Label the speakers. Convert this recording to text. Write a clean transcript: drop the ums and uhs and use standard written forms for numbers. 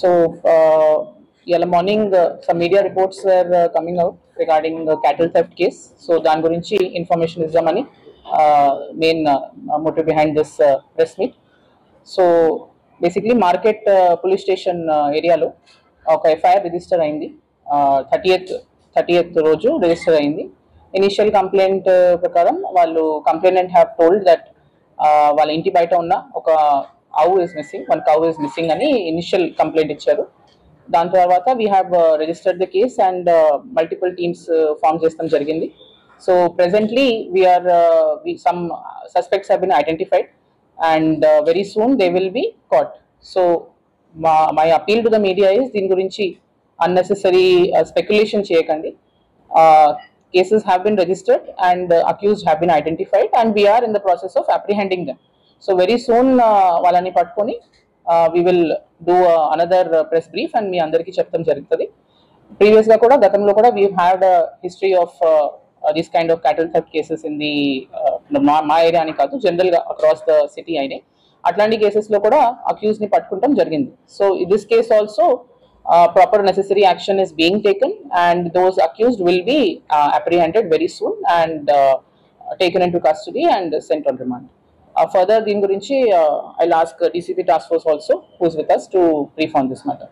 Speaker 1: So, yalla morning, some media reports were coming out regarding the cattle theft case. So, dan gurinchi information izdamani main motive behind this press meet. So, basically, market police station area lo ఒక FIR register అయింది. 30th రోజు register అయింది. Initial complaint ప్రకారం వాళ్ళు complainant have told that వాళ్ళ ఇంటి బయట ఉన్న ఒక cow is missing, one cow is missing అని ఇనిషియల్ కంప్లైంట్ ఇచ్చారు. దాని తర్వాత we have registered the case and multiple teams form చేస్తాం జరిగింది. So presently we are some suspects have been identified and very soon they will be caught. So my appeal to the media is దీని గురించి unnecessary speculation చేయకండి. Cases have been registered and accused have been identified and we are in the process of apprehending them. So very soon వాళ్ళని పట్టుకొని we will do another press brief and మీ అందరికీ చెప్తాం జరుగుతుంది. Previous గా కూడా గతంలో కూడా we have had a history of this kind of cattle theft cases in the మా ఏరియా అని కాదు, జనరల్ గా అక్రాస్ ద సిటీ అయినాయి. అట్లాంటి కేసెస్ లో కూడా అక్యూజ్ ని పట్టుకుంటాం జరిగింది. So in this case also proper necessary action is being taken and those accused will be apprehended very soon and taken into custody and sent on remand. Further, దీని గురించి I'll ask DCP Task Force also, who is with us, to brief on this matter.